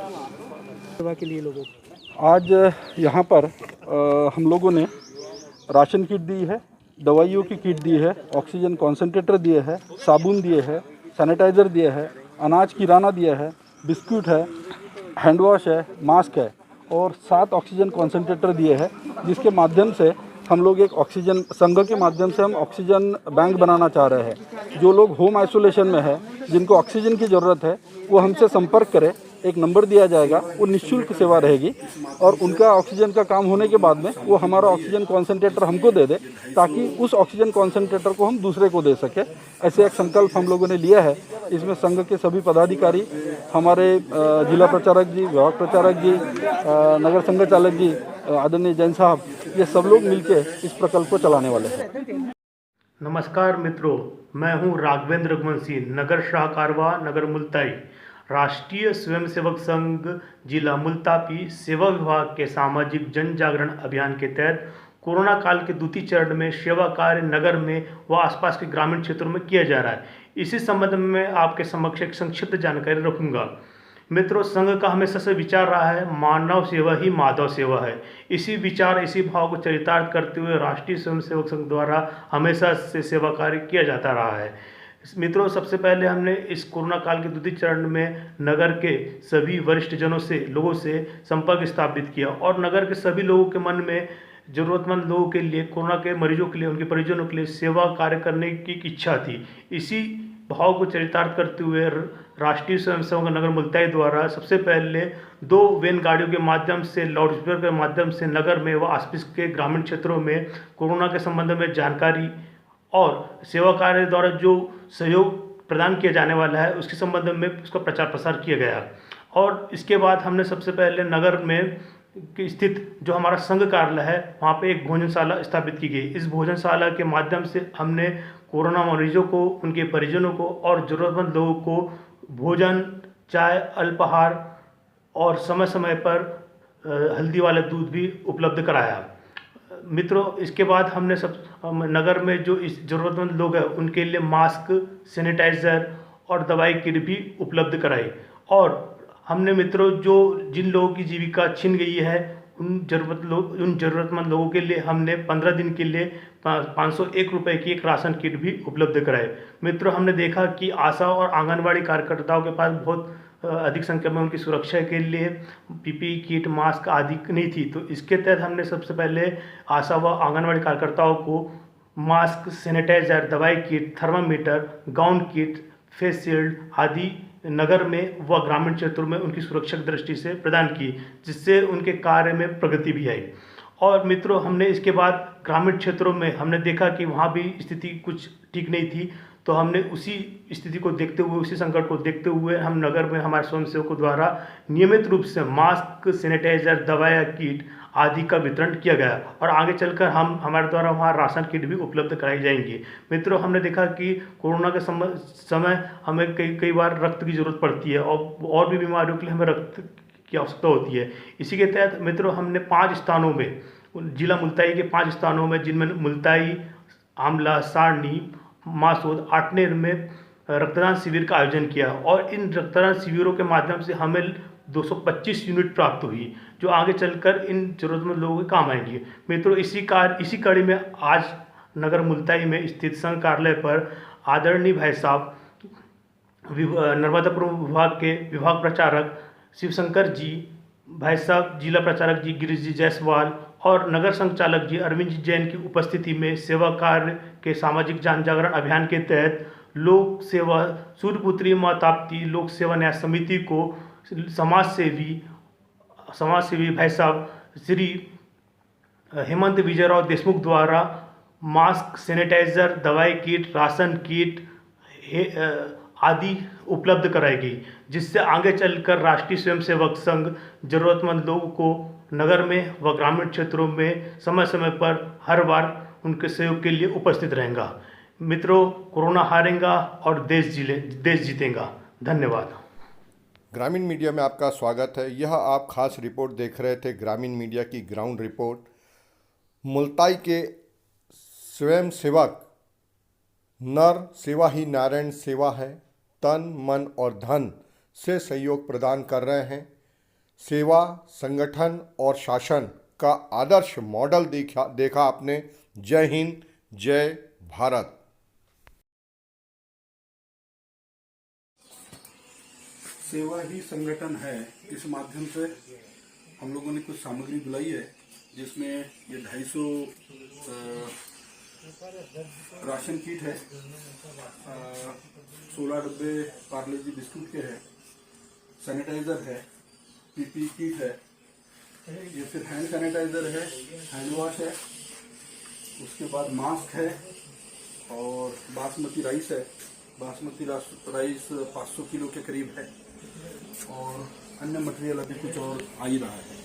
सेवा के लिए लोगों को। आज यहाँ पर हम लोगों ने राशन किट दी है, दवाइयों की किट दी है, ऑक्सीजन कॉन्सेंट्रेटर दिए है, साबुन दिए है, सैनिटाइज़र दिए है, अनाज किराना दिया है, बिस्कुट है, हैंड वॉश है, मास्क है और 7 ऑक्सीजन कॉन्सेंट्रेटर दिए हैं, जिसके माध्यम से हम लोग एक ऑक्सीजन संघ के माध्यम से हम ऑक्सीजन बैंक बनाना चाह रहे हैं। जो लोग होम आइसोलेशन में है, जिनको ऑक्सीजन की ज़रूरत है, वो हमसे संपर्क करें। एक नंबर दिया जाएगा, वो निःशुल्क सेवा रहेगी और उनका ऑक्सीजन का काम होने के बाद में वो हमारा ऑक्सीजन कॉन्सेंट्रेटर हमको दे दे, ताकि उस ऑक्सीजन कॉन्सेंट्रेटर को हम दूसरे को दे सके। ऐसे एक संकल्प हम लोगों ने लिया है। इसमें संघ के सभी पदाधिकारी, हमारे जिला प्रचारक जी, विभाग प्रचारक जी, नगर संघ चालक जी, आदरणीय जैन साहब, ये सब लोग मिलकर इस प्रकल्प को चलाने वाले हैं। नमस्कार मित्रों, मैं हूं राघवेंद्र रघुवंशी, नगर शाहकारवा, नगर मुल्ताई, राष्ट्रीय स्वयंसेवक संघ जिला मुल्ताई सेवा विभाग के सामाजिक जन जागरण अभियान के तहत कोरोना काल के द्वितीय चरण में सेवा कार्य नगर में व आसपास के ग्रामीण क्षेत्रों में किया जा रहा है। इसी संबंध में मैं आपके समक्ष एक संक्षिप्त जानकारी रखूंगा। मित्रों, संघ का हमेशा से विचार रहा है, मानव सेवा ही माधव सेवा है। इसी विचार, इसी भाव को चरितार्थ करते हुए राष्ट्रीय स्वयंसेवक संघ द्वारा हमेशा से सेवा कार्य किया जाता रहा है। मित्रों, सबसे पहले हमने इस कोरोना काल के द्वितीय चरण में नगर के सभी वरिष्ठ जनों से, लोगों से संपर्क स्थापित किया और नगर के सभी लोगों के मन में ज़रूरतमंद लोगों के लिए, कोरोना के मरीजों के लिए, उनके परिजनों के लिए सेवा कार्य करने की इच्छा थी। इसी भाव को चरितार्थ करते हुए राष्ट्रीय स्वयंसेवक नगर मुल्ताई द्वारा सबसे पहले 2 वैन गाड़ियों के माध्यम से, लाउडस्पीकर के माध्यम से नगर में व आसपास के ग्रामीण क्षेत्रों में कोरोना के संबंध में जानकारी और सेवा कार्य द्वारा जो सहयोग प्रदान किया जाने वाला है उसके संबंध में उसका प्रचार प्रसार किया गया। और इसके बाद हमने सबसे पहले नगर में स्थित जो हमारा संघ कार्यालय है, वहाँ पे एक भोजनशाला स्थापित की गई। इस भोजनशाला के माध्यम से हमने कोरोना मरीजों को, उनके परिजनों को और ज़रूरतमंद लोगों को भोजन, चाय, अल्पाहार और समय समय पर हल्दी वाला दूध भी उपलब्ध कराया। मित्रों, इसके बाद हमने नगर में जो इस ज़रूरतमंद लोग हैं उनके लिए मास्क, सैनिटाइज़र और दवाई किट भी उपलब्ध कराई। और हमने मित्रों, जो जिन लोगों की जीविका छिन गई है उन ज़रूरतमंद लोगों के लिए हमने 15 दिन के लिए 501 रुपये की एक राशन किट भी उपलब्ध कराए। मित्रों, हमने देखा कि आशा और आंगनबाड़ी कार्यकर्ताओं के पास बहुत अधिक संख्या में उनकी सुरक्षा के लिए पीपीई किट, मास्क आदि नहीं थी। तो इसके तहत हमने सबसे पहले आशा व आंगनबाड़ी कार्यकर्ताओं को मास्क, सैनिटाइज़र, दवाई kit, thermometer, gown kit, face shield आदि नगर में व ग्रामीण क्षेत्रों में उनकी सुरक्षा की दृष्टि से प्रदान की, जिससे उनके कार्य में प्रगति भी आई। और मित्रों, हमने इसके बाद ग्रामीण क्षेत्रों में हमने देखा कि वहाँ भी स्थिति कुछ ठीक नहीं थी। तो हमने उसी स्थिति को देखते हुए, उसी संकट को देखते हुए हम नगर में हमारे स्वयंसेवकों द्वारा नियमित रूप से मास्क, सैनिटाइज़र, दवाइयाँ, किट आदि का वितरण किया गया और आगे चलकर हमारे द्वारा वहाँ राशन किट भी उपलब्ध कराई जाएंगी। मित्रों, हमने देखा कि कोरोना के समय हमें कई बार रक्त की ज़रूरत पड़ती है और भी बीमारियों के लिए हमें रक्त की आवश्यकता होती है। इसी के तहत मित्रों, हमने 5 स्थानों में, जिला मुल्ताई के 5 स्थानों में, जिनमें मुल्ताई, आमला, सारनी, मासूद, आटनेर में रक्तदान शिविर का आयोजन किया और इन रक्तदान शिविरों के माध्यम से हमें 225 यूनिट प्राप्त हुई, जो आगे चलकर इन जरूरतमंद लोगों के काम आएंगी। मित्रों, इसी कड़ी में आज नगर मुल्ताई में स्थित संघ कार्यालय पर आदरणीय भाई साहब, नर्मदापुर विभाग के विभाग प्रचारक शिवशंकर जी, भाई साहब जिला प्रचारक जी गिरीश जी जायसवाल और नगर संचालक जी अरविंद जी जैन की उपस्थिति में सेवा कार्य के सामाजिक जन जागरण अभियान के तहत लोक सेवा सूर्यपुत्री माँ ताप्ती लोक सेवा न्याय समिति को समाज सेवी भाई साहब श्री हेमंत विजयराव देशमुख द्वारा मास्क, सैनिटाइज़र, दवाई किट, राशन किट आदि उपलब्ध कराएगी, जिससे आगे चलकर राष्ट्रीय स्वयंसेवक संघ ज़रूरतमंद लोगों को नगर में व ग्रामीण क्षेत्रों में समय समय पर हर बार उनके सहयोग के लिए उपस्थित रहेगा। मित्रों, कोरोना हारेगा और देश जीतेगा। धन्यवाद। ग्रामीण मीडिया में आपका स्वागत है। यह आप खास रिपोर्ट देख रहे थे, ग्रामीण मीडिया की ग्राउंड रिपोर्ट। मुल्ताई के स्वयंसेवक नर सेवा ही नारायण सेवा है, तन मन और धन से सहयोग प्रदान कर रहे हैं। सेवा, संगठन और शासन का आदर्श मॉडल देखा आपने। जय हिंद, जय भारत। सेवा ही संगठन है, इस माध्यम से हम लोगों ने कुछ सामग्री बुलाई है, जिसमें ये 250 राशन किट है, 16 डब्बे पार्ले जी बिस्कुट के हैं, सैनिटाइजर है, पीपी किट है, ये फिर हैंड सैनिटाइजर है, हैंड वॉश है, उसके बाद मास्क है और बासमती राइस है। बासमती राइस 500 किलो के करीब है और अन्य मटेरियल अभी कुछ और आ ही रहा है।